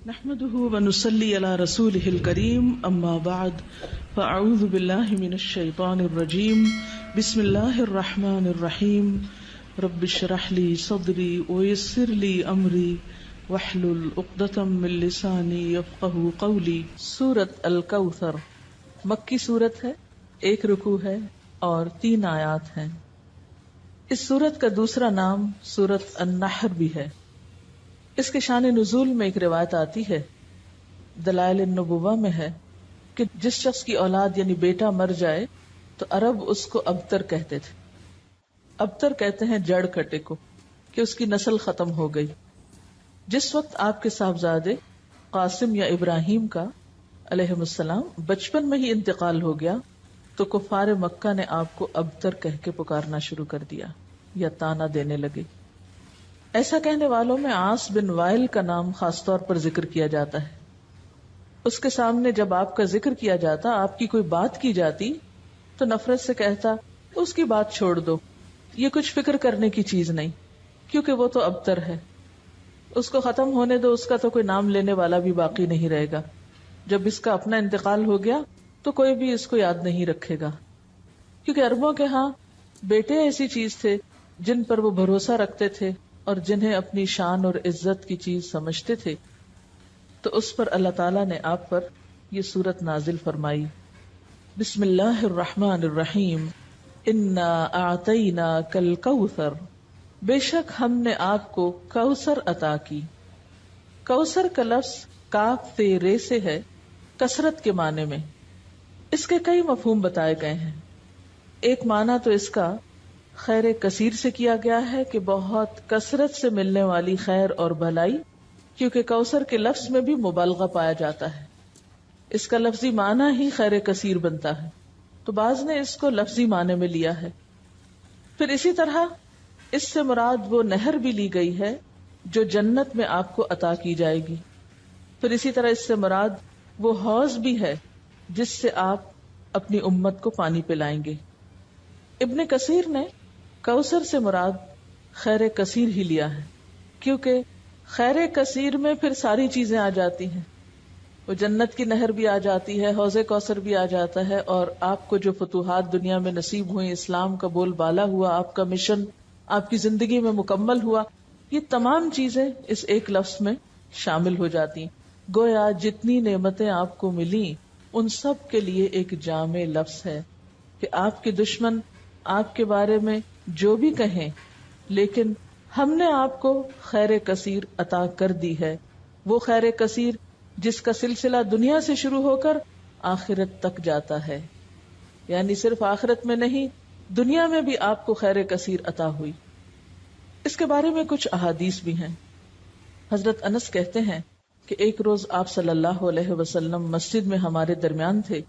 نحمده ونصلي على رسوله الكريم اما بعد فاعوذ بالله من الشيطان الرجيم بسم الله الرحمن الرحيم رب اشرح لي صدري ويسر لي امري واحلل عقدة من لساني يفقهوا قولي۔ سورۃ الکوثر مکی سورت ہے، 1 رکوع ہے اور 3 آیات ہیں۔ اس سورت کا دوسرا نام سورۃ النحر بھی ہے۔ اس کے شان نزول میں ایک روایت آتی ہے، دلائل النبوہ میں ہے کہ جس شخص کی اولاد یعنی بیٹا مر جائے تو عرب اس کو ابتر کہتے تھے۔ ابتر کہتے ہیں جڑ کٹے کو، کہ اس کی نسل ختم ہو گئی۔ جس وقت آپ کے صاحبزادے قاسم یا ابراہیم کا علیہ السلام بچپن میں ہی انتقال ہو گیا تو کفار مکہ نے آپ کو ابتر کہہ کے پکارنا شروع کر دیا یا طعنہ دینے لگے۔ ایسا کہنے والوں میں عاص بن وائل کا نام خاص طور پر ذکر کیا جاتا ہے۔ اس کے سامنے جب آپ کا ذکر کیا جاتا، آپ کی کوئی بات کی جاتی تو نفرت سے کہتا اس کی بات چھوڑ دو، یہ کچھ فکر کرنے کی چیز نہیں، کیونکہ وہ تو ابتر ہے، اس کو ختم ہونے دو، اس کا تو کوئی نام لینے والا بھی باقی نہیں رہے گا۔ جب اس کا اپنا انتقال ہو گیا تو کوئی بھی اس کو یاد نہیں رکھے گا، کیونکہ عربوں کے ہاں بیٹے ایسی چیز تھے جن پر وہ بھروسہ رکھتے تھے اور جنہیں اپنی شان اور عزت کی چیز سمجھتے تھے۔ تو اس پر اللہ تعالیٰ نے آپ پر یہ سورت نازل فرمائی۔ بسم اللہ الرحمن الرحیم، انا اعطیناک الکوثر، بے شک ہم نے آپ کو کوثر عطا کی۔ کوثر کا لفظ کاف تے رے سے ہے، کثرت کے معنی میں۔ اس کے کئی مفہوم بتائے گئے ہیں۔ ایک معنی تو اس کا خیر کثیر سے کیا گیا ہے کہ بہت کثرت سے ملنے والی خیر اور بھلائی، کیونکہ کوثر کے لفظ میں بھی مبالغہ پایا جاتا ہے، اس کا لفظی معنی ہی خیر کثیر بنتا ہے، تو بعض نے اس کو لفظی معنی میں لیا ہے۔ پھر اسی طرح اس سے مراد وہ نہر بھی لی گئی ہے جو جنت میں آپ کو عطا کی جائے گی۔ پھر اسی طرح اس سے مراد وہ حوض بھی ہے جس سے آپ اپنی امت کو پانی پلائیں گے۔ ابن کثیر نے کوثر سے مراد خیر کثیر ہی لیا ہے، کیونکہ خیر کثیر میں پھر ساری چیزیں آ جاتی ہیں، وہ جنت کی نہر بھی آ جاتی ہے، حوض کوثر بھی آ جاتا ہے، اور آپ کو جو فتوحات دنیا میں نصیب ہوئیں، اسلام کا بول بالا ہوا، آپ کا مشن آپ کی زندگی میں مکمل ہوا، یہ تمام چیزیں اس ایک لفظ میں شامل ہو جاتی ہیں۔ گویا جتنی نعمتیں آپ کو ملیں ان سب کے لیے ایک جامع لفظ ہے کہ آپ کے دشمن آپ کے بارے میں جو بھی کہیں، لیکن ہم نے آپ کو خیر کثیر عطا کر دی ہے، وہ خیر کثیر جس کا سلسلہ دنیا سے شروع ہو کر آخرت تک جاتا ہے، یعنی صرف آخرت میں نہیں، دنیا میں بھی آپ کو خیر کثیر عطا ہوئی۔ اس کے بارے میں کچھ احادیث بھی ہیں۔ حضرت انس کہتے ہیں کہ ایک روز آپ صلی اللہ علیہ وسلم مسجد میں ہمارے درمیان تھے،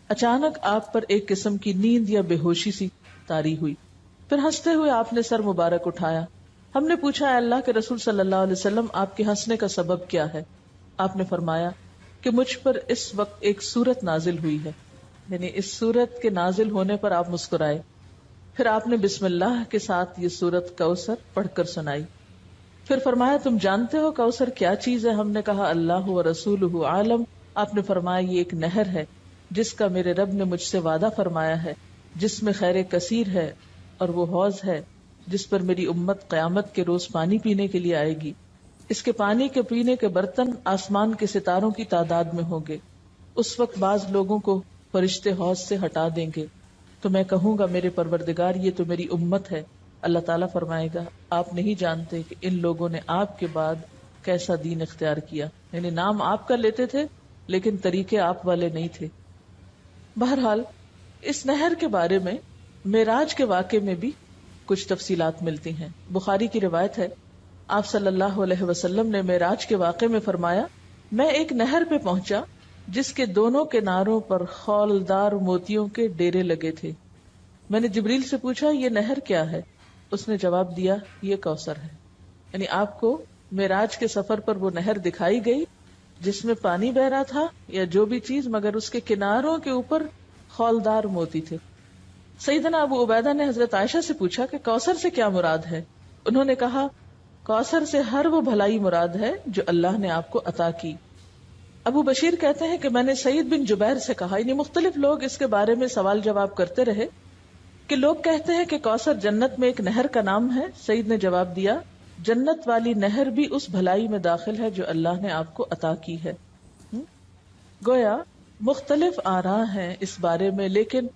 اچانک آپ پر ایک قسم کی نیند یا بے ہوشی سی طاری ہوئی، پھر ہنستے ہوئے آپ نے سر مبارک اٹھایا۔ ہم نے پوچھا، اے اللہ کے رسول صلی اللہ علیہ وسلم، آپ کے ہنسنے کا سبب کیا ہے؟ آپ نے فرمایا کہ مجھ پر اس وقت ایک سورت نازل ہوئی ہے، یعنی اس سورت کے نازل ہونے پر آپ مسکرائے۔ پھر آپ نے بسم اللہ کے ساتھ یہ سورت کوثر پڑھ کر سنائی۔ پھر فرمایا، تم جانتے ہو کوثر کیا چیز ہے؟ ہم نے کہا اللہ و رسولہ عالم۔ آپ نے فرمایا یہ ایک نہر ہے جس کا میرے رب نے مجھ سے وعدہ فرمایا ہے، جس میں خیر کثیر ہے، اور وہ حوض ہے جس پر میری امت قیامت کے روز پانی پینے کے لیے آئے گی۔ اس کے پانی کے پینے کے برتن آسمان کے ستاروں کی تعداد میں ہوں گے۔ اس وقت بعض لوگوں کو فرشتے حوض سے ہٹا دیں گے تو میں کہوں گا میرے پروردگار یہ تو میری امت ہے۔ اللہ تعالیٰ فرمائے گا آپ نہیں جانتے کہ ان لوگوں نے آپ کے بعد کیسا دین اختیار کیا، یعنی نام آپ کا لیتے تھے لیکن طریقے آپ والے نہیں تھے۔ بہرحال اس نہر کے بارے میں معراج کے واقعے میں بھی کچھ تفصیلات ملتی ہیں۔ بخاری کی روایت ہے، آپ صلی اللہ علیہ وسلم نے معراج کے واقعے میں فرمایا، میں ایک نہر پہ پہنچا جس کے دونوں کناروں پر خولدار موتیوں کے ڈیرے لگے تھے۔ میں نے جبریل سے پوچھا یہ نہر کیا ہے؟ اس نے جواب دیا یہ کوثر ہے۔ یعنی آپ کو معراج کے سفر پر وہ نہر دکھائی گئی جس میں پانی بہ رہا تھا یا جو بھی چیز، مگر اس کے کناروں کے اوپر خولدار موتی تھے۔ سیدنا ابو عبیدہ نے حضرت عائشہ سے پوچھا کہ کوثر سے کیا مراد ہے؟ انہوں نے کہا کوثر سے ہر وہ بھلائی مراد ہے جو اللہ نے آپ کو عطا کی۔ ابو بشیر کہتے ہیں کہ میں نے سعید بن جبیر سے کہا، یعنی مختلف لوگ اس کے بارے میں سوال جواب کرتے رہے کہ لوگ کہتے ہیں کہ کوثر جنت میں ایک نہر کا نام ہے۔ سعید نے جواب دیا، جنت والی نہر بھی اس بھلائی میں داخل ہے جو اللہ نے آپ کو عطا کی ہے۔ گویا مختلف آراء ہیں اس بارے میں، لیکن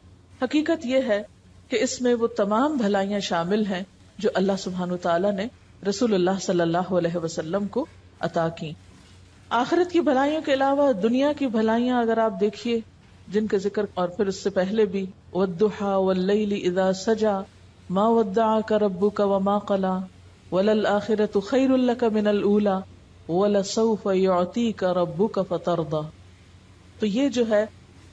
حقیقت یہ ہے کہ اس میں وہ تمام بھلائیاں شامل ہیں جو اللہ سبحانہ وتعالی نے رسول اللہ صلی اللہ علیہ وسلم کو عطا کی۔ آخرت کی بھلائیوں کے علاوہ دنیا کی بھلائیاں اگر آپ دیکھیے جن کا ذکر اور پھر اس سے پہلے بھی والضحى واللیل اذا سجا ما ودعك ربك وما قلى وللآخرة خیر لك من الاولى ولسوف يعطيك ربك فترضى، تو یہ جو ہے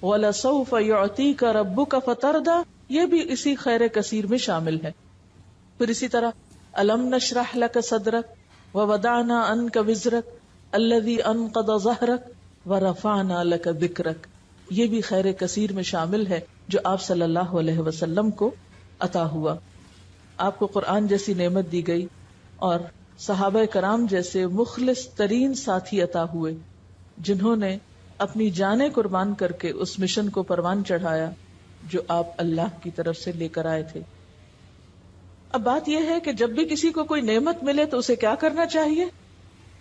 وَلَسَوْفَ يُعْطِيكَ رَبُّكَ فَتَرْضَى یہ بھی اسی خیر کثیر میں شامل ہے۔ پھر اسی طرح أَلَمْ نَشْرَحْ لَكَ صَدْرَكَ وَوَضَعْنَا عَنْكَ وِزْرَكَ الَّذِي أَنْقَضَ ظَهْرَكَ وَرَفَعْنَا لَكَ ذِكْرَكَ یہ بھی خیر کثیر میں شامل ہے جو آپ صلی اللہ علیہ وسلم کو عطا ہوا۔ آپ کو قرآن جیسی نعمت دی گئی اور صحابہ کرام جیسے مخلص ترین ساتھی عطا ہوئے جنہوں نے اپنی جانیں قربان کر کے اس مشن کو پروان چڑھایا جو آپ اللہ کی طرف سے لے کر آئے تھے۔ اب بات یہ ہے کہ جب بھی کسی کو کوئی نعمت ملے تو اسے کیا کرنا چاہیے؟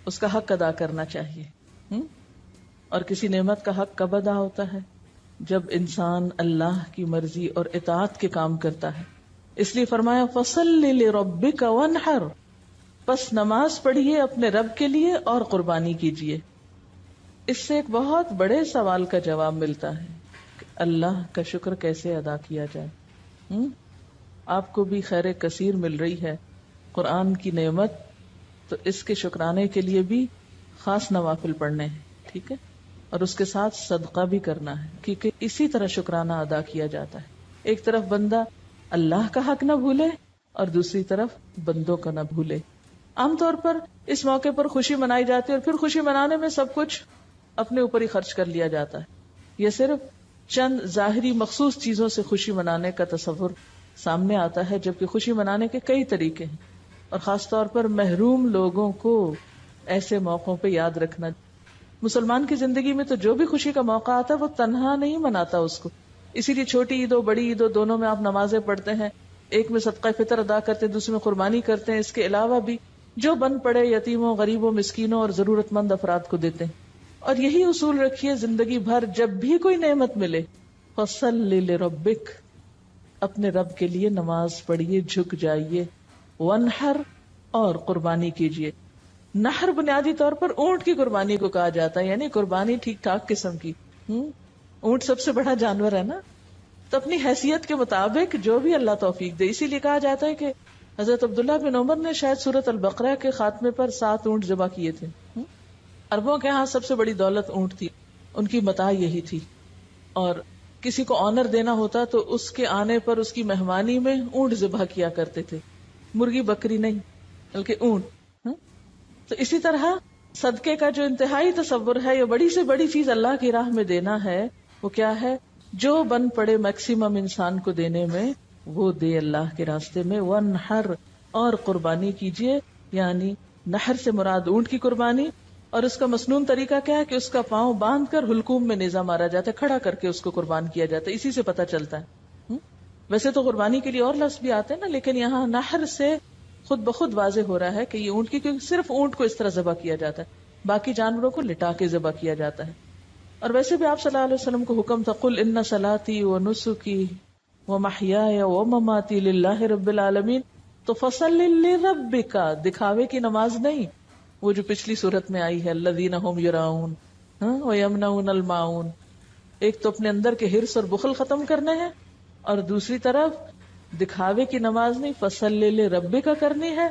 اس کا حق ادا کرنا چاہیے۔ اور کسی نعمت کا حق کب ادا ہوتا ہے؟ جب انسان اللہ کی مرضی اور اطاعت کے کام کرتا ہے۔ اس لیے فرمایا فَصَلِّ لِرَبِّكَ وَانْحَرْ، پس نماز پڑھیے اپنے رب کے لیے اور قربانی کیجیے۔ اس سے ایک بہت بڑے سوال کا جواب ملتا ہے کہ اللہ کا شکر کیسے ادا کیا جائے۔ آپ کو بھی خیر کثیر مل رہی ہے، قرآن کی نعمت، تو اس کے شکرانے کے لیے بھی خاص نوافل پڑھنے ہیں، ٹھیک ہے، اور اس کے ساتھ صدقہ بھی کرنا ہے، کیونکہ اسی طرح شکرانہ ادا کیا جاتا ہے۔ ایک طرف بندہ اللہ کا حق نہ بھولے اور دوسری طرف بندوں کا نہ بھولے۔ عام طور پر اس موقع پر خوشی منائی جاتی ہے اور پھر خوشی منانے میں سب کچھ اپنے اوپر ہی خرچ کر لیا جاتا ہے۔ یہ صرف چند ظاہری مخصوص چیزوں سے خوشی منانے کا تصور سامنے آتا ہے، جبکہ خوشی منانے کے کئی طریقے ہیں، اور خاص طور پر محروم لوگوں کو ایسے موقعوں پہ یاد رکھنا۔ مسلمان کی زندگی میں تو جو بھی خوشی کا موقع آتا ہے وہ تنہا نہیں مناتا اس کو، اسی لیے چھوٹی عید ہو بڑی عید ہو دونوں میں آپ نمازیں پڑھتے ہیں، ایک میں صدقہ فطر ادا کرتے ہیں، دوسرے میں قربانی کرتے ہیں، اس کے علاوہ بھی جو بن پڑے یتیموں، غریبوں، مسکینوں اور ضرورت مند افراد کو دیتے ہیں۔ اور یہی اصول رکھیے زندگی بھر، جب بھی کوئی نعمت ملے فَصَلِّ لِرَبِّكَ، اپنے رب کے لیے نماز پڑھیے، جھک جائیے، وَانْحَرْ، اور قربانی کیجیے۔ نحر بنیادی طور پر اونٹ کی قربانی کو کہا جاتا ہے، یعنی قربانی ٹھیک ٹھاک قسم کی۔ اونٹ سب سے بڑا جانور ہے نا، تو اپنی حیثیت کے مطابق جو بھی اللہ توفیق دے۔ اسی لیے کہا جاتا ہے کہ حضرت عبداللہ بن عمر نے شاید سورۃ البقرہ کے خاتمے پر 7 اونٹ ذبح کیے تھے۔ عربوں کے ہاں سب سے بڑی دولت اونٹ تھی، ان کی متاع یہی تھی، اور کسی کو آنر دینا ہوتا تو اس کے آنے پر اس کی مہمانی میں اونٹ ذبح کیا کرتے تھے، مرغی بکری نہیں بلکہ اونٹ۔ تو اسی طرح صدقے کا جو انتہائی تصور ہے، یہ بڑی سے بڑی چیز اللہ کی راہ میں دینا ہے، وہ کیا ہے؟ جو بن پڑے میکسیمم انسان کو دینے میں وہ دے اللہ کے راستے میں۔ وَانْحَرْ، اور قربانی کیجیے، یعنی نحر سے مراد اونٹ کی قربانی، اور اس کا مسنون طریقہ کیا ہے کہ اس کا پاؤں باندھ کر حلقوم میں نیزہ مارا جاتا ہے، کھڑا کر کے اس کو قربان کیا جاتا ہے، اسی سے پتہ چلتا ہے۔ ویسے تو قربانی کے لیے اور لفظ بھی آتے ہیں نا، لیکن یہاں نحر سے خود بخود واضح ہو رہا ہے کہ یہ اونٹ کی، کیونکہ صرف اونٹ کو اس طرح ذبح کیا جاتا ہے، باقی جانوروں کو لٹا کے ذبح کیا جاتا ہے۔ اور ویسے بھی آپ صلی اللہ علیہ وسلم کو حکم تھا قل ان صلاتي ونسكي ومحياي ومماتي لله رب العالمین، تو فصل لربك، دکھاوے کی نماز نہیں، وہ جو پچھلی صورت میں آئی ہے الذین هم یراؤون ویمنعون الماعون۔ ایک تو اپنے اندر کے حرص اور بخل ختم کرنے ہیں، اور دوسری طرف دکھاوے کی نماز نہیں، فصل لربک کرنی ہے،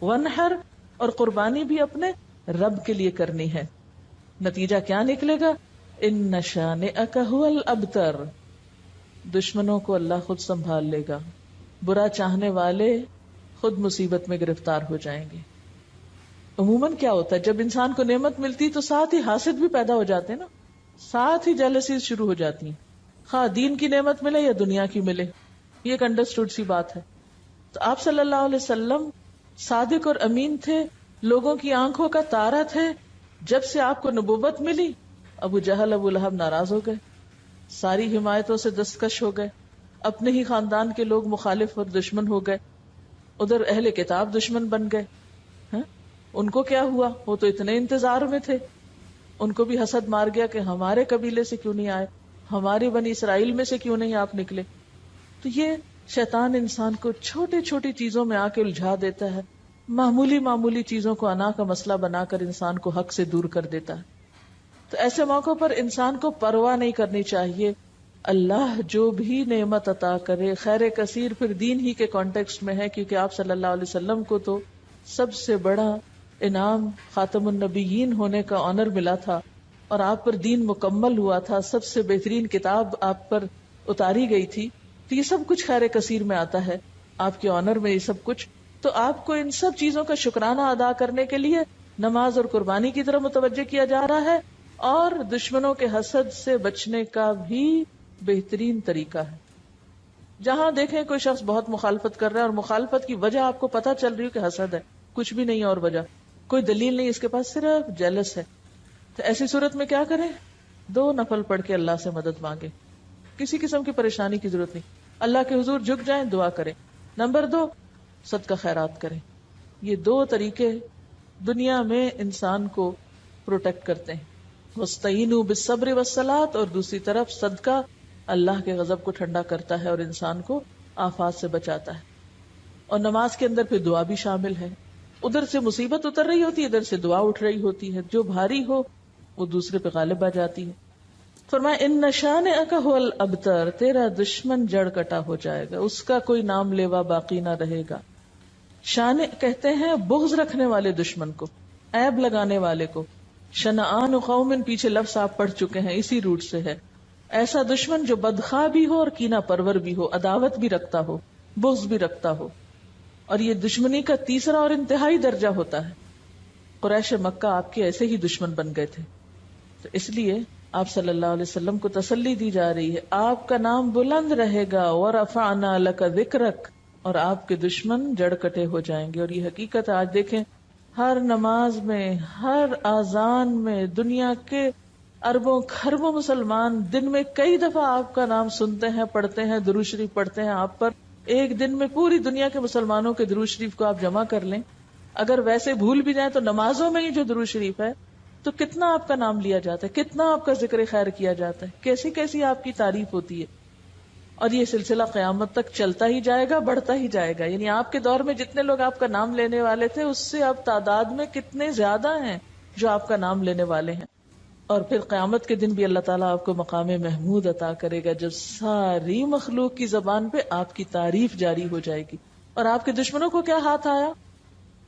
وانحر، اور قربانی بھی اپنے رب کے لیے کرنی ہے۔ نتیجہ کیا نکلے گا؟ ان شانئک ھو الابتر، دشمنوں کو اللہ خود سنبھال لے گا، برا چاہنے والے خود مصیبت میں گرفتار ہو جائیں گے۔ عموماً کیا ہوتا ہے جب انسان کو نعمت ملتی تو ساتھ ہی حاسد بھی پیدا ہو جاتے ہیں نا، ساتھ ہی جیلسیز شروع ہو جاتی ہیں، خواہ دین کی نعمت ملے یا دنیا کی ملے، یہ ایک انڈرسٹوڈ سی بات ہے۔ تو آپ صلی اللہ علیہ وسلم صادق اور امین تھے، لوگوں کی آنکھوں کا تارا تھے. جب سے آپ کو نبوت ملی ابو جہل ابو لہب ناراض ہو گئے، ساری حمایتوں سے دستکش ہو گئے، اپنے ہی خاندان کے لوگ مخالف اور دشمن ہو گئے، ادھر اہل کتاب دشمن بن گئے. ان کو کیا ہوا؟ وہ تو اتنے انتظار میں تھے. ان کو بھی حسد مار گیا کہ ہمارے قبیلے سے کیوں نہیں آئے، ہماری بنی اسرائیل میں سے کیوں نہیں آپ نکلے. تو یہ شیطان انسان کو چھوٹی چھوٹی چیزوں میں آ کے الجھا دیتا ہے، معمولی معمولی چیزوں کو انا کا مسئلہ بنا کر انسان کو حق سے دور کر دیتا ہے. تو ایسے موقعوں پر انسان کو پرواہ نہیں کرنی چاہیے. اللہ جو بھی نعمت عطا کرے خیر کثیر پھر دین ہی کے کانٹیکسٹ میں ہے، کیونکہ آپ صلی اللہ علیہ وسلم کو تو سب سے بڑا انعام خاتم النبیین ہونے کا آنر ملا تھا، اور آپ پر دین مکمل ہوا تھا، سب سے بہترین کتاب آپ پر اتاری گئی تھی. تو یہ سب کچھ خیر کثیر میں آتا ہے، آپ کے آنر میں یہ سب کچھ. تو آپ کو ان سب چیزوں کا شکرانہ ادا کرنے کے لیے نماز اور قربانی کی طرف متوجہ کیا جا رہا ہے، اور دشمنوں کے حسد سے بچنے کا بھی بہترین طریقہ ہے. جہاں دیکھیں کوئی شخص بہت مخالفت کر رہا ہے اور مخالفت کی وجہ آپ کو پتہ چل رہی ہے کہ حسد ہے، کچھ بھی نہیں اور وجہ کوئی دلیل نہیں، اس کے پاس صرف جیلس ہے، تو ایسی صورت میں کیا کریں؟ 2 نفل پڑھ کے اللہ سے مدد مانگے. کسی قسم کی پریشانی کی ضرورت نہیں، اللہ کے حضور جھک جائیں، دعا کریں. نمبر 2، صدقہ خیرات کریں. یہ 2 طریقے دنیا میں انسان کو پروٹیکٹ کرتے ہیں. وَاسْتَعِینُوا بِالصَّبْرِ وَالصَّلَاةِ، اور دوسری طرف صدقہ اللہ کے غضب کو ٹھنڈا کرتا ہے اور انسان کو آفات سے بچاتا ہے. اور نماز کے اندر پھر دعا بھی شامل ہے. ادھر سے مصیبت اتر رہی ہوتی ہے، ادھر سے دعا اٹھ رہی ہوتی ہے، جو بھاری ہو وہ دوسرے پہ غالب آ جاتی ہے. فرمایا ان شانئک ھو الابتر، تیرا دشمن جڑ کٹا ہو جائے گا، اس کا کوئی نام لیوا باقی نہ رہے گا. شان کہتے ہیں بغض رکھنے والے دشمن کو، عیب لگانے والے کو. شنآن قوم پیچھے لفظ آپ پڑھ چکے ہیں، اسی روٹ سے ہے. ایسا دشمن جو بدخواہ بھی ہو اور کینہ پرور بھی ہو، عداوت بھی رکھتا ہو، بغض بھی رکھتا ہو. اور یہ دشمنی کا تیسرا اور انتہائی درجہ ہوتا ہے. قریش مکہ آپ کے ایسے ہی دشمن بن گئے تھے، تو اس لیے آپ صلی اللہ علیہ وسلم کو تسلی دی جا رہی ہے، آپ کا نام بلند رہے گا. وَرَفَعْنَا لَكَ ذِكْرَكَ، اور آپ کے دشمن جڑ کٹے ہو جائیں گے. اور یہ حقیقت آج دیکھیں ہر نماز میں، ہر آذان میں، دنیا کے اربوں خربوں مسلمان دن میں کئی دفعہ آپ کا نام سنتے ہیں، پڑھتے ہیں، درود شریف پڑھتے ہیں آپ پر. ایک دن میں پوری دنیا کے مسلمانوں کے درود شریف کو آپ جمع کر لیں، اگر ویسے بھول بھی جائیں تو نمازوں میں ہی جو درود شریف ہے تو کتنا آپ کا نام لیا جاتا ہے، کتنا آپ کا ذکر خیر کیا جاتا ہے، کیسی کیسی آپ کی تعریف ہوتی ہے. اور یہ سلسلہ قیامت تک چلتا ہی جائے گا، بڑھتا ہی جائے گا. یعنی آپ کے دور میں جتنے لوگ آپ کا نام لینے والے تھے اس سے اب تعداد میں کتنے زیادہ ہیں جو آپ کا نام لینے والے ہیں. اور پھر قیامت کے دن بھی اللہ تعالیٰ آپ کو مقام محمود عطا کرے گا، جب ساری مخلوق کی زبان پہ آپ کی تعریف جاری ہو جائے گی. اور آپ کے دشمنوں کو کیا ہاتھ آیا؟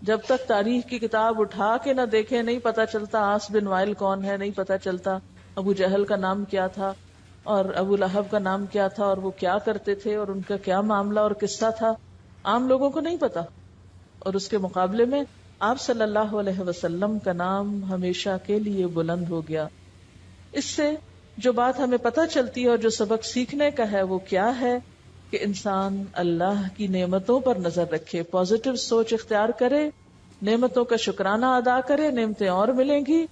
جب تک تاریخ کی کتاب اٹھا کے نہ دیکھے نہیں پتا چلتا عاص بن وائل کون ہے، نہیں پتا چلتا ابو جہل کا نام کیا تھا اور ابو لہب کا نام کیا تھا اور وہ کیا کرتے تھے اور ان کا کیا معاملہ اور قصہ تھا، عام لوگوں کو نہیں پتا. اور اس کے مقابلے میں آپ صلی اللہ علیہ وسلم کا نام ہمیشہ کے لیے بلند ہو گیا. اس سے جو بات ہمیں پتہ چلتی ہے اور جو سبق سیکھنے کا ہے وہ کیا ہے کہ انسان اللہ کی نعمتوں پر نظر رکھے، پازیٹو سوچ اختیار کرے، نعمتوں کا شکرانہ ادا کرے، نعمتیں اور ملیں گی.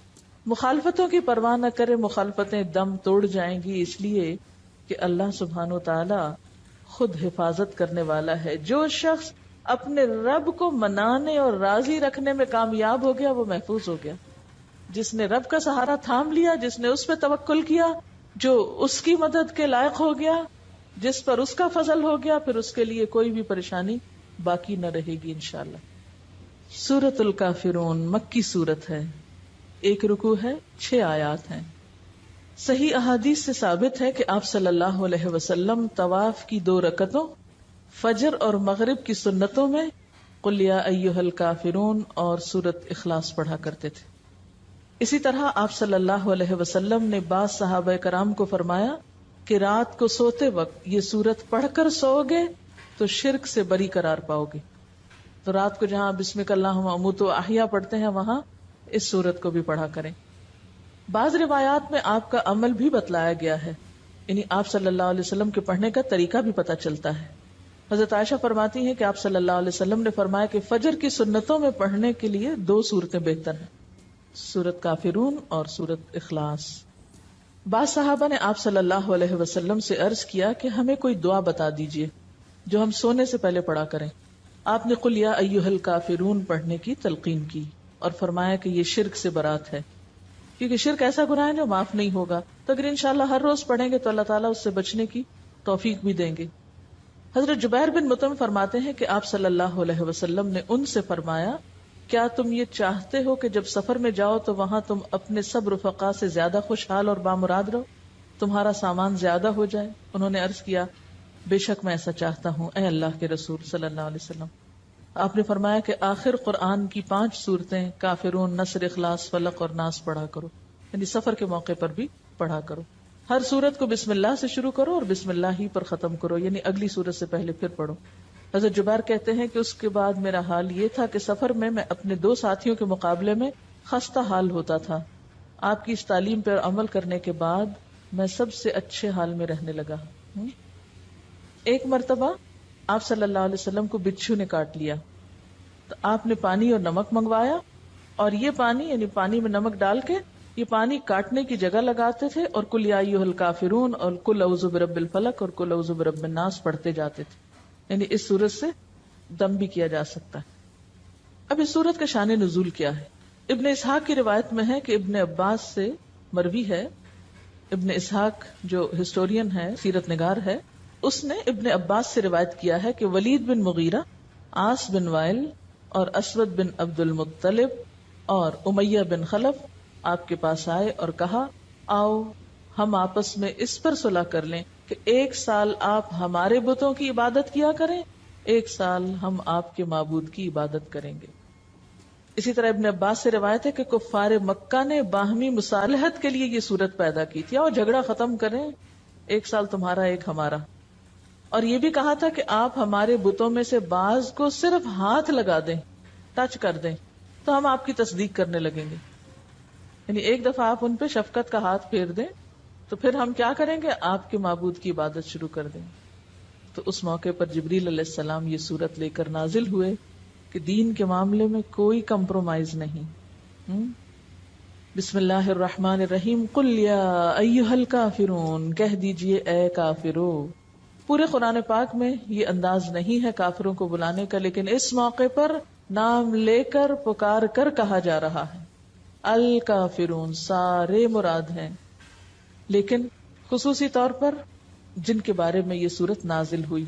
مخالفتوں کی پرواہ نہ کرے، مخالفتیں دم توڑ جائیں گی، اس لیے کہ اللہ سبحانہ و تعالی خود حفاظت کرنے والا ہے. جو شخص اپنے رب کو منانے اور راضی رکھنے میں کامیاب ہو گیا وہ محفوظ ہو گیا. جس نے رب کا سہارا تھام لیا، جس نے اس پہ توکل کیا، جو اس کی مدد کے لائق ہو گیا، جس پر اس کا فضل ہو گیا، پھر اس کے لیے کوئی بھی پریشانی باقی نہ رہے گی انشاءاللہ. سورۃ الکافرون مکی سورت ہے، 1 رکوع ہے، 6 آیات ہیں. صحیح احادیث سے ثابت ہے کہ آپ صلی اللہ علیہ وسلم طواف کی 2 رکعتوں، فجر اور مغرب کی سنتوں میں قل یا ایھا الکافرون اور سورۃ اخلاص پڑھا کرتے تھے. اسی طرح آپ صلی اللہ علیہ وسلم نے بعض صحابہ کرام کو فرمایا کہ رات کو سوتے وقت یہ سورت پڑھ کر سو گے تو شرک سے بری قرار پاؤ گے. تو رات کو جہاں بسمک اللہم اموت و احیا پڑھتے ہیں وہاں اس سورت کو بھی پڑھا کریں. بعض روایات میں آپ کا عمل بھی بتلایا گیا ہے، یعنی آپ صلی اللہ علیہ وسلم کے پڑھنے کا طریقہ بھی پتہ چلتا ہے. حضرت عائشہ فرماتی ہیں کہ آپ صلی اللہ علیہ وسلم نے فرمایا کہ فجر کی سنتوں میں پڑھنے کے لیے 2 صورتیں بہتر ہیں، سورت کافرون اور سورت اخلاص۔ بعض صحابہ نے آپ صلی اللہ علیہ وسلم سے عرض کیا کہ ہمیں کوئی دعا بتا دیجئے جو ہم سونے سے پہلے پڑھا کریں۔ آپ نے قل یا ایھا الکافرون پڑھنے کی تلقین کی اور فرمایا کہ یہ شرک سے برات ہے، کیونکہ شرک ایسا گناہ ہے جو معاف نہیں ہوگا، تو اگر انشاءاللہ ہر روز پڑھیں گے تو اللہ تعالیٰ اس سے بچنے کی توفیق بھی دیں گے۔ حضرت جبیر بن مطعم فرماتے ہیں کہ آپ صلی اللہ علیہ وسلم نے ان سے فرمایا، کیا تم یہ چاہتے ہو کہ جب سفر میں جاؤ تو وہاں تم اپنے سب رفقا سے زیادہ خوشحال اور بامراد رہو، تمہارا سامان زیادہ ہو جائے؟ انہوں نے عرض کیا، بے شک میں ایسا چاہتا ہوں اے اللہ کے رسول صلی اللہ علیہ وسلم۔ آپ نے فرمایا کہ آخر قرآن کی 5 صورتیں کافرون، نصر، اخلاص، فلق اور ناس پڑھا کرو، یعنی سفر کے موقع پر بھی پڑھا کرو۔ ہر سورت کو بسم اللہ سے شروع کرو اور بسم اللہ ہی پر ختم کرو، یعنی اگلی سورت سے پہلے پھر پڑھو۔ حضرت جبیر کہتے ہیں کہ اس کے بعد میرا حال یہ تھا کہ سفر میں اپنے 2 ساتھیوں کے مقابلے میں خستہ حال ہوتا تھا۔ آپ کی اس تعلیم پر عمل کرنے کے بعد میں سب سے اچھے حال میں رہنے لگا۔ ایک مرتبہ آپ صلی اللہ علیہ وسلم کو بچھو نے کاٹ لیا، تو آپ نے پانی اور نمک منگوایا، اور یہ پانی یعنی پانی میں نمک ڈال کے یہ پانی کاٹنے کی جگہ لگاتے تھے اور قل یا ایھا الکافرون اور قل اعوذ برب الفلق اور قل اعوذ برب الناس پڑھتے جاتے تھے، یعنی اس سورت سے دم بھی کیا جا سکتا ہے۔ اب اس سورت کا شان نزول کیا ہے؟ ابن اسحاق کی روایت میں ہے کہ ابن عباس سے مروی ہے، ابن اسحاق جو ہسٹورین ہے، سیرت نگار ہے، اس نے ابن عباس سے روایت کیا ہے کہ ولید بن مغیرہ، عاص بن وائل اور اسود بن عبد المطلب اور امیہ بن خلف آپ کے پاس آئے اور کہا، آؤ ہم آپس میں اس پر صلح کر لیں کہ 1 سال آپ ہمارے بتوں کی عبادت کیا کریں، 1 سال ہم آپ کے معبود کی عبادت کریں گے۔ اسی طرح ابن عباس سے روایت ہے کہ کفار مکہ نے باہمی مصالحت کے لیے یہ صورت پیدا کی تھی، اور جھگڑا ختم کریں، 1 سال تمہارا 1 ہمارا، اور یہ بھی کہا تھا کہ آپ ہمارے بتوں میں سے بعض کو صرف ہاتھ لگا دیں، ٹچ کر دیں، تو ہم آپ کی تصدیق کرنے لگیں گے، یعنی 1 دفعہ آپ ان پہ شفقت کا ہاتھ پھیر دیں تو پھر ہم کیا کریں گے، آپ کے معبود کی عبادت شروع کر دیں۔ تو اس موقع پر جبریل علیہ السلام یہ صورت لے کر نازل ہوئے کہ دین کے معاملے میں کوئی کمپرومائز نہیں۔ بسم اللہ الرحمن الرحیم، قل یا ایھا الکافرون، کہہ دیجئے اے کافرو۔ پورے قرآن پاک میں یہ انداز نہیں ہے کافروں کو بلانے کا، لیکن اس موقع پر نام لے کر پکار کر کہا جا رہا ہے۔ الکافرون سارے مراد ہیں، لیکن خصوصی طور پر جن کے بارے میں یہ صورت نازل ہوئی۔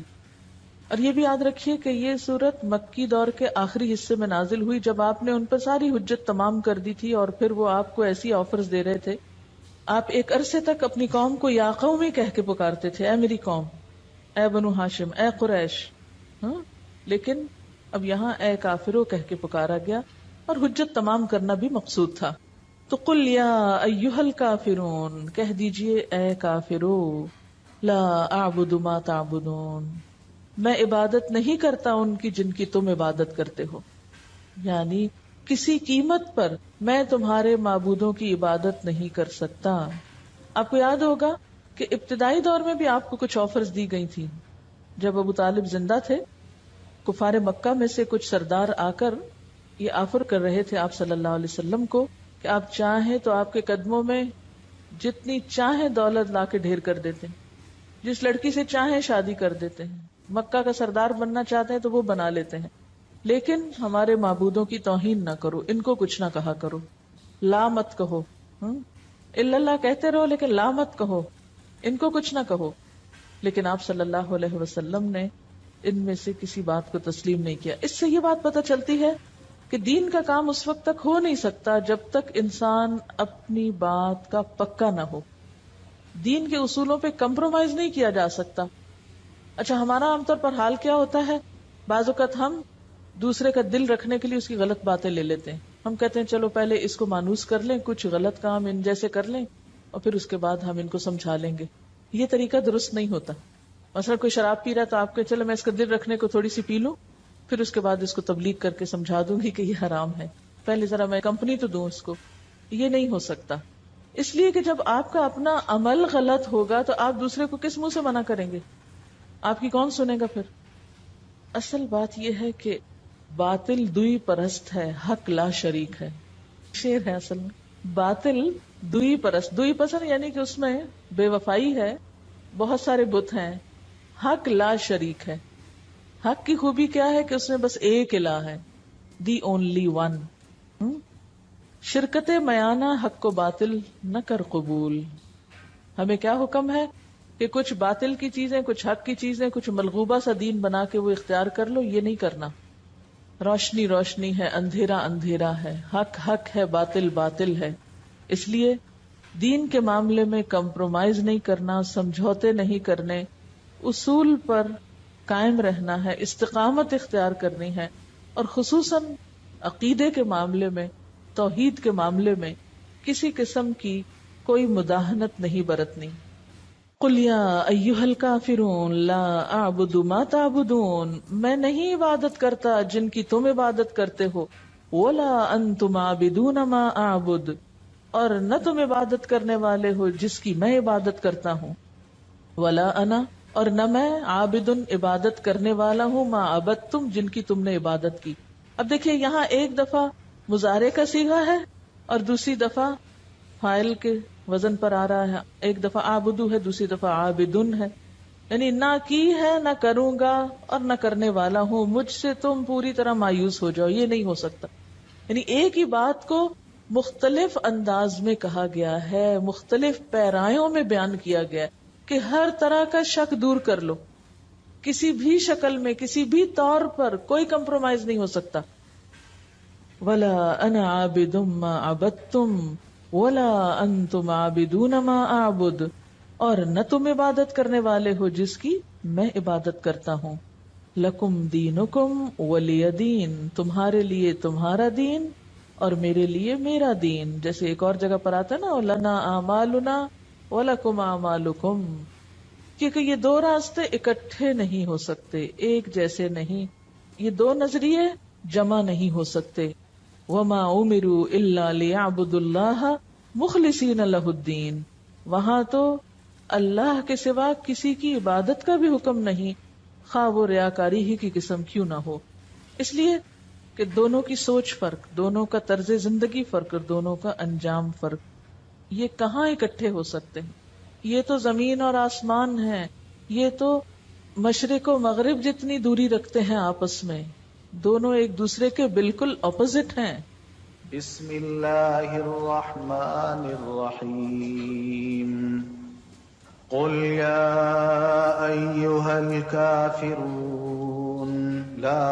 اور یہ بھی یاد رکھیے کہ یہ صورت مکی دور کے آخری حصے میں نازل ہوئی، جب آپ نے ان پر ساری حجت تمام کر دی تھی، اور پھر وہ آپ کو ایسی آفرز دے رہے تھے۔ آپ ایک عرصے تک اپنی قوم کو یا قومی کہہ کے پکارتے تھے، اے میری قوم، اے بنو ہاشم، اے قریش، لیکن اب یہاں اے کافرو کہہ کے پکارا گیا، اور حجت تمام کرنا بھی مقصود تھا۔ تو قل یا ایھا الکافرون، کہہ دیجئے اے کافرو، لا اعبد ما تعبدون، میں عبادت نہیں کرتا ان کی جن کی تم عبادت کرتے ہو، یعنی کسی قیمت پر میں تمہارے معبودوں کی عبادت نہیں کر سکتا۔ آپ کو یاد ہوگا کہ ابتدائی دور میں بھی آپ کو کچھ آفرز دی گئی تھی۔ جب ابو طالب زندہ تھے، کفار مکہ میں سے کچھ سردار آ کر یہ آفر کر رہے تھے آپ صلی اللہ علیہ وسلم کو کہ آپ چاہیں تو آپ کے قدموں میں جتنی چاہیں دولت لا کے ڈھیر کر دیتے ہیں، جس لڑکی سے چاہیں شادی کر دیتے ہیں، مکہ کا سردار بننا چاہتے ہیں تو وہ بنا لیتے ہیں، لیکن ہمارے معبودوں کی توہین نہ کرو، ان کو کچھ نہ کہا کرو، لا مت کہو، الا اللہ کہتے رہو لیکن لا مت کہو، ان کو کچھ نہ کہو۔ لیکن آپ صلی اللہ علیہ وسلم نے ان میں سے کسی بات کو تسلیم نہیں کیا۔ اس سے یہ بات پتہ چلتی ہے کہ دین کا کام اس وقت تک ہو نہیں سکتا جب تک انسان اپنی بات کا پکا نہ ہو۔ دین کے اصولوں پہ کمپرومائز نہیں کیا جا سکتا۔ اچھا، ہمارا عام طور پر حال کیا ہوتا ہے، بعض اوقات ہم دوسرے کا دل رکھنے کے لیے اس کی غلط باتیں لے لیتے ہیں۔ ہم کہتے ہیں چلو پہلے اس کو مانوس کر لیں، کچھ غلط کام ان جیسے کر لیں، اور پھر اس کے بعد ہم ان کو سمجھا لیں گے۔ یہ طریقہ درست نہیں ہوتا۔ مثلا کوئی شراب پی رہا تو آپ کے چلو میں اس کا دل رکھنے کو تھوڑی سی پی لوں، پھر اس کے بعد اس کو تبلیغ کر کے سمجھا دوں گی کہ یہ حرام ہے، پہلے ذرا میں کمپنی تو دوں اس کو۔ یہ نہیں ہو سکتا، اس لیے کہ جب آپ کا اپنا عمل غلط ہوگا تو آپ دوسرے کو کس منہ سے منع کریں گے؟ آپ کی کون سنے گا پھر؟ اصل بات یہ ہے کہ باطل دوئی پرست ہے، حق لا شریک ہے. شعر ہے اصل میں. باطل دوئی پرست، دوئی پسند یعنی کہ اس میں بے وفائی ہے، بہت سارے بت ہیں. حق لا شریک ہے. حق کی خوبی کیا ہے کہ اس میں بس ایک الہ ہے، دی اونلی ون. شرکت میانہ حق کو باطل نہ کر قبول. ہمیں کیا حکم ہے کہ کچھ باطل کی چیزیں، کچھ حق کی چیزیں، کچھ ملغوبہ سا دین بنا کے وہ اختیار کر لو، یہ نہیں کرنا. روشنی روشنی ہے، اندھیرا اندھیرا ہے، حق حق ہے، باطل باطل ہے. اس لیے دین کے معاملے میں کمپرومائز نہیں کرنا، سمجھوتے نہیں کرنے، اصول پر قائم رہنا ہے، استقامت اختیار کرنی ہے. اور خصوصاً عقیدے کے معاملے میں، توحید کے معاملے میں کسی قسم کی کوئی مداہنت نہیں برتنی. قل یا ایھا الکافرون لا اعبد ما تعبدون، میں نہیں عبادت کرتا جن کی تم عبادت کرتے ہو. ولا انتم عابدون ما اعبد، اور نہ تم عبادت کرنے والے ہو جس کی میں عبادت کرتا ہوں. ولا انا، اور نہ میں، عابدن عبادت کرنے والا ہوں، ما عبدتم جن کی تم نے عبادت کی. اب دیکھیے یہاں ایک دفعہ مضارع کا صیغہ ہے اور دوسری دفعہ فاعل کے وزن پر آ رہا ہے. ایک دفعہ عابدو ہے، دوسری دفعہ عابدن ہے. یعنی نہ کی ہے، نہ کروں گا اور نہ کرنے والا ہوں. مجھ سے تم پوری طرح مایوس ہو جاؤ، یہ نہیں ہو سکتا. یعنی ایک ہی بات کو مختلف انداز میں کہا گیا ہے، مختلف پیرایوں میں بیان کیا گیا ہے کہ ہر طرح کا شک دور کر لو. کسی بھی شکل میں، کسی بھی طور پر کوئی کمپرومائز نہیں ہو سکتا. ولا انا عابد ما عبدتم ولا انتم عابدون ما اعبد، اور نہ تم عبادت کرنے والے ہو جس کی میں عبادت کرتا ہوں. لکم دینکم ولی دین، تمہارے لیے تمہارا دین اور میرے لیے میرا دین. جیسے ایک اور جگہ پر آتا ہے نا، لنا اعمالنا ولکم اعمالکم، کیونکہ یہ دو راستے اکٹھے نہیں ہو سکتے، ایک جیسے نہیں. یہ دو نظریے جمع نہیں ہو سکتے. وما امروا الا ليعبدوا الله مخلصین لہ الدین، وہاں تو اللہ کے سوا کسی کی عبادت کا بھی حکم نہیں، خواہ وہ ریاکاری ہی کی قسم کیوں نہ ہو. اس لیے کہ دونوں کی سوچ فرق، دونوں کا طرز زندگی فرق اور دونوں کا انجام فرق. یہ کہاں اکٹھے ہو سکتے ہیں؟ یہ تو زمین اور آسمان ہے، یہ تو مشرق و مغرب جتنی دوری رکھتے ہیں آپس میں. دونوں ایک دوسرے کے بالکل اپوزٹ ہیں. بسم اللہ الرحمن الرحیم. قل یا ایھا الکافرون لا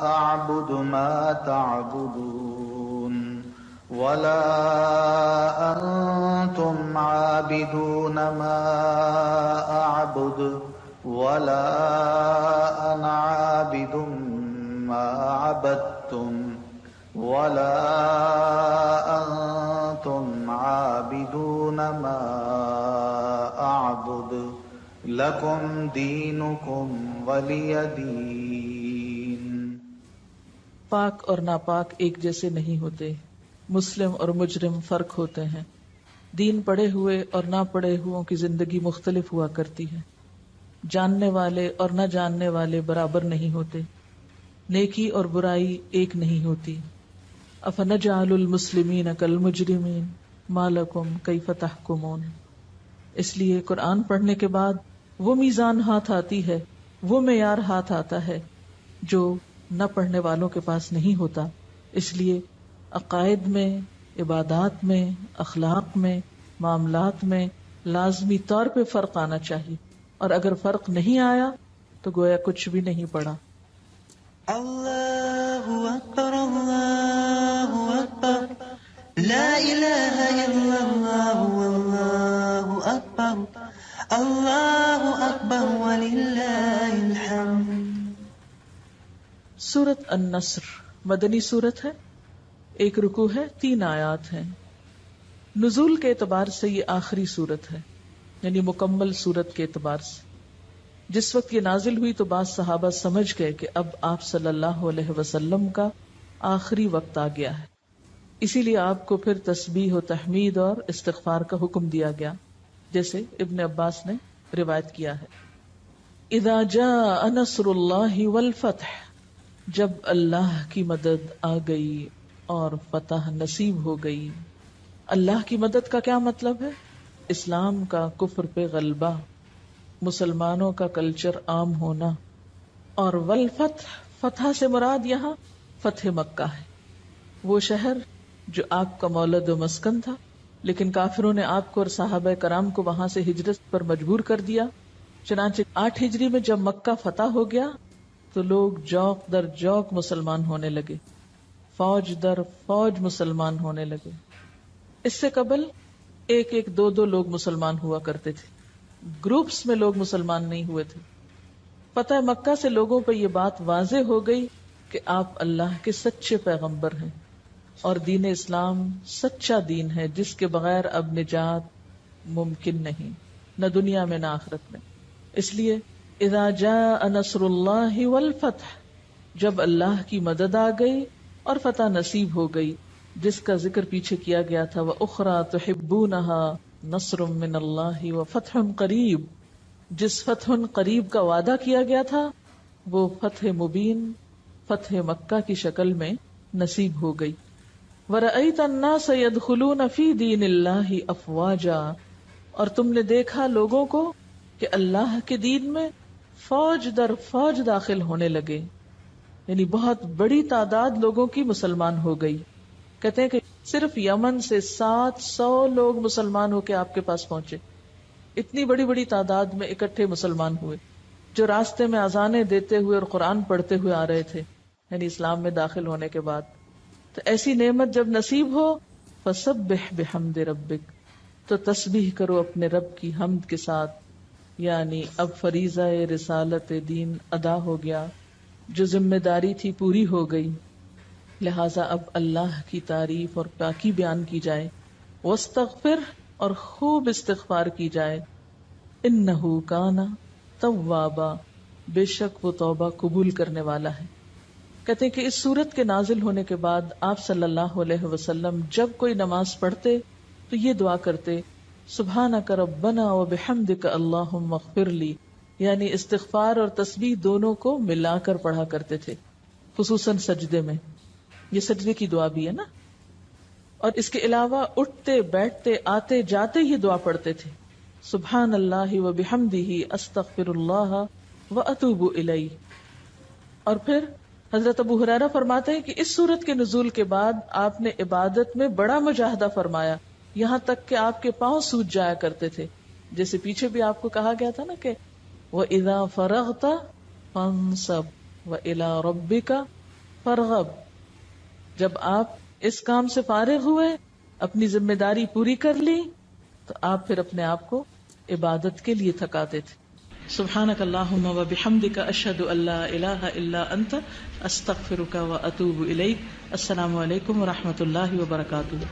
اعبد ما تعبدون ولا انتم عابدون ما اعبد ولا انا عابد ما عبدتم ولا انتم عابدون ما اعبد لکم دینکم ولی دین. پاک اور ناپاک ایک جیسے نہیں ہوتے، مسلم اور مجرم فرق ہوتے ہیں. دین پڑھے ہوئے اور نہ پڑھے ہوئوں کی زندگی مختلف ہوا کرتی ہے. جاننے والے اور نہ جاننے والے برابر نہیں ہوتے. نیکی اور برائی ایک نہیں ہوتی. افنجعل المسلمین کالمجرمین ما لکم کیف تحکمون. اس لیے قرآن پڑھنے کے بعد وہ میزان ہاتھ آتی ہے، وہ معیار ہاتھ آتا ہے جو نہ پڑھنے والوں کے پاس نہیں ہوتا. اس لیے عقائد میں، عبادات میں، اخلاق میں، معاملات میں لازمی طور پہ فرق آنا چاہیے، اور اگر فرق نہیں آیا تو گویا کچھ بھی نہیں پڑھا. اللہ اکبر اللہ اکبر لا الہ الا اللہ واللہ اکبر اللہ اکبر وللہ الحمد. سورۃ النصر مدنی سورت ہے، ایک رکوع ہے، 3 آیات ہیں. نزول کے اعتبار سے یہ آخری سورت ہے، یعنی مکمل سورت کے اعتبار سے. جس وقت یہ نازل ہوئی تو بعض صحابہ سمجھ گئے کہ اب آپ صلی اللہ علیہ وسلم کا آخری وقت آ گیا ہے، اسی لیے آپ کو پھر تسبیح و تحمید اور استغفار کا حکم دیا گیا، جیسے ابن عباس نے روایت کیا ہے. اذا جاء نصر اللہ والفتح، جب اللہ کی مدد آ گئی اور فتح نصیب ہو گئی. اللہ کی مدد کا کیا مطلب ہے؟ اسلام کا کفر پہ غلبہ، مسلمانوں کا کلچر عام ہونا. اور والفتح، فتح سے مراد یہاں فتح مکہ ہے، وہ شہر جو آپ کا مولد و مسکن تھا، لیکن کافروں نے آپ کو اور صحابہ کرام کو وہاں سے ہجرت پر مجبور کر دیا. چنانچہ 8 ہجری میں جب مکہ فتح ہو گیا تو لوگ جوق در جوق مسلمان ہونے لگے، فوج در فوج مسلمان ہونے لگے. اس سے قبل 1-2 لوگ مسلمان ہوا کرتے تھے، گروپس میں لوگ مسلمان نہیں ہوئے تھے. فتح مکہ سے لوگوں پہ یہ بات واضح ہو گئی کہ آپ اللہ کے سچے پیغمبر ہیں اور دین اسلام سچا دین ہے جس کے بغیر اب نجات ممکن نہیں، نہ دنیا میں نہ آخرت میں. اس لیے اذا جاء نصر اللہ والفتح، جب اللہ کی مدد آ گئی اور فتح نصیب ہو گئی، جس کا ذکر پیچھے کیا گیا تھا. وَأُخْرَى تُحِبُّونَهَا نَصْرٌ مِّنَ اللَّهِ وَفَتْحٌ قَرِيبٌ، جس فتح قریب کا وعدہ کیا گیا تھا وہ فتح مبین، فتح مکہ کی شکل میں نصیب ہو گئی. وَرَأَيْتَ النَّاسَ يَدْخُلُونَ فِي دِينِ اللَّهِ أَفْوَاجًا، اور تم نے دیکھا لوگوں کو کہ اللہ کے دین میں فوج در فوج داخل ہونے لگے، یعنی بہت بڑی تعداد لوگوں کی مسلمان ہو گئی. کہتے ہیں کہ صرف یمن سے 700 لوگ مسلمان ہو کے آپ کے پاس پہنچے. اتنی بڑی بڑی تعداد میں اکٹھے مسلمان ہوئے جو راستے میں اذانیں دیتے ہوئے اور قرآن پڑھتے ہوئے آ رہے تھے، یعنی اسلام میں داخل ہونے کے بعد. تو ایسی نعمت جب نصیب ہو فسبح بحمد ربک، تو تسبیح کرو اپنے رب کی حمد کے ساتھ. یعنی اب فریضہ رسالت دین ادا ہو گیا، جو ذمہ داری تھی پوری ہو گئی، لہٰذا اب اللہ کی تعریف اور پاکی بیان کی جائے. واستغفر، اور خوب استغفار کی جائے. انہ کان توابا، بے شک وہ توبہ قبول کرنے والا ہے. کہتے ہیں کہ اس سورت کے نازل ہونے کے بعد آپ صلی اللہ علیہ وسلم جب کوئی نماز پڑھتے تو یہ دعا کرتے، سبحانک ربنا وبحمدک اللہم اغفر لی، یعنی استغفار اور تسبیح دونوں کو ملا کر پڑھا کرتے تھے، خصوصاً سجدے میں. یہ سجدے کی دعا بھی ہے نا. اور اس کے علاوہ اٹھتے بیٹھتے آتے جاتے یہ دعا پڑھتے تھے، سبحان اللہ وبحمدہ استغفر اللہ واتوب الیہ. اور پھر حضرت ابو ہریرہ فرماتے ہیں کہ اس سورت کے نزول کے بعد آپ نے عبادت میں بڑا مجاہدہ فرمایا، یہاں تک کہ آپ کے پاؤں سوج جایا کرتے تھے. جیسے پیچھے بھی آپ کو کہا گیا تھا نا کہ وَإِذَا فَرَغْتَ فَانْصَبْ وَإِلَىٰ رَبِّكَ فَارْغَب، جب آپ اس کام سے فارغ ہوئے، اپنی ذمہ داری پوری کر لی، تو آپ پھر اپنے آپ کو عبادت کے لیے تھکاتے تھے. سبحانک اللہم وبحمدک اشہد ان لا الہ الا انت استغفرک واتوب الیک. السلام علیکم ورحمۃ اللہ وبرکاتہ.